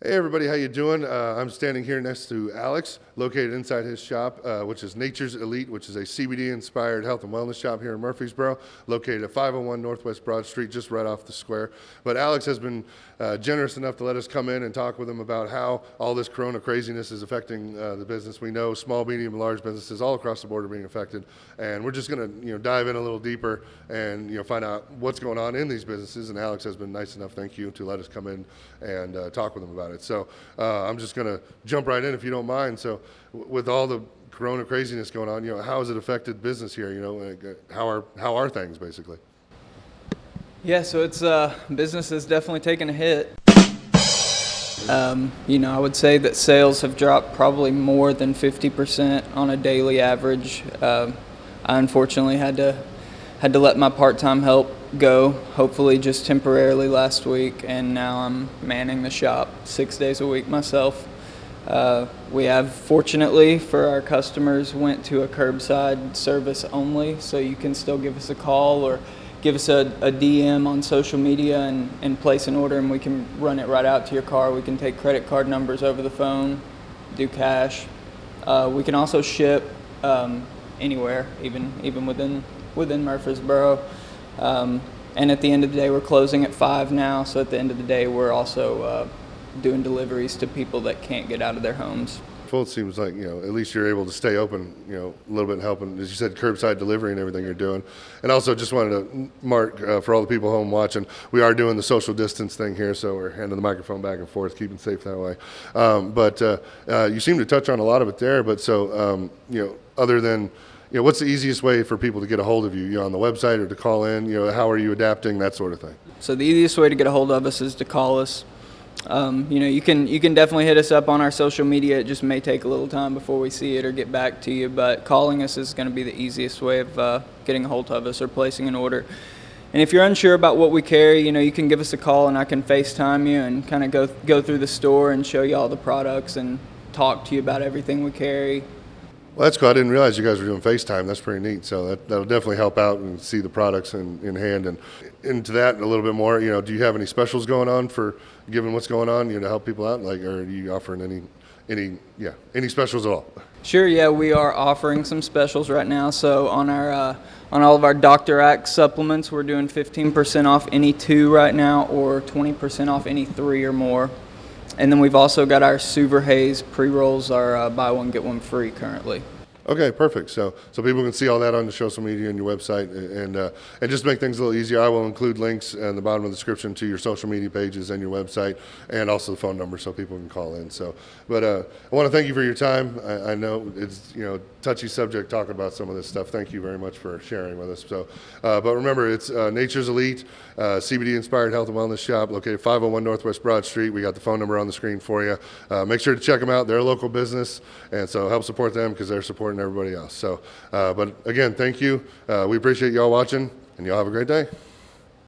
Hey everybody, how you doing? I'm standing here next to Alex, located inside his shop, which is Nature's Elite, which is a CBD-inspired health and wellness shop here in Murfreesboro, located at 501 Northwest Broad Street, just right off the square. But Alex has been generous enough to let us come in and talk with him about how all this corona craziness is affecting the business. We know small, medium, and large businesses all across the board are being affected, and we're just going to dive in a little deeper and find out what's going on in these businesses. And Alex has been nice enough, thank you, to let us come in and talk with him about it. So I'm just going to jump right in if you don't mind. So with all the corona craziness going on, how has it affected business here? How are things basically? Yeah, so it's business has definitely taken a hit. I would say that sales have dropped probably more than 50% on a daily average. I unfortunately had to let my part-time help go, hopefully just temporarily last week, and now I'm manning the shop 6 days a week myself. We have, fortunately for our customers, went to a curbside service only, so you can still give us a call or give us a DM on social media and place an order, and we can run it right out to your car. We can take credit card numbers over the phone, do cash. We can also ship anywhere, even within Murfreesboro. And at the end of the day, we're closing at 5 now, so at the end of the day, we're also doing deliveries to people that can't get out of their homes. Well, it seems like, at least you're able to stay open, a little bit helping, as you said, curbside delivery and everything you're doing. And also just wanted to mark for all the people home watching, we are doing the social distance thing here, so we're handing the microphone back and forth, keeping safe that way. But you seem to touch on a lot of it there, but so, other than, what's the easiest way for people to get a hold of you? On the website or to call in? How are you adapting, that sort of thing? So the easiest way to get a hold of us is to call us. You can definitely hit us up on our social media. It just may take a little time before we see it or get back to you, but calling us is going to be the easiest way of getting a hold of us or placing an order. And if you're unsure about what we carry, you can give us a call and I can FaceTime you and kind of go through the store and show you all the products and talk to you about everything we carry. Well, that's cool. I didn't realize you guys were doing FaceTime. That's pretty neat. So that'll definitely help out and see the products in hand. And into that a little bit more, do you have any specials going on for, given what's going on, to help people out? Or are you offering any specials at all? Sure, yeah, we are offering some specials right now. So on all of our Dr. Axe supplements, we're doing 15% off any 2 right now, or 20% off any 3 or more. And then we've also got our Suver Haze pre-rolls, our buy one, get one free currently. Okay, perfect. So people can see all that on the social media and your website, and just to make things a little easier, I will include links in the bottom of the description to your social media pages and your website, and also the phone number so people can call in. But I want to thank you for your time. I know it's touchy subject talking about some of this stuff. Thank you very much for sharing with us. But remember, it's Nature's Elite, CBD-inspired health and wellness shop located 501 Northwest Broad Street. We got the phone number on the screen for you. Make sure to check them out. They're a local business, and so help support them because they're supporting everybody else. But again, thank you. We appreciate y'all watching, and y'all have a great day.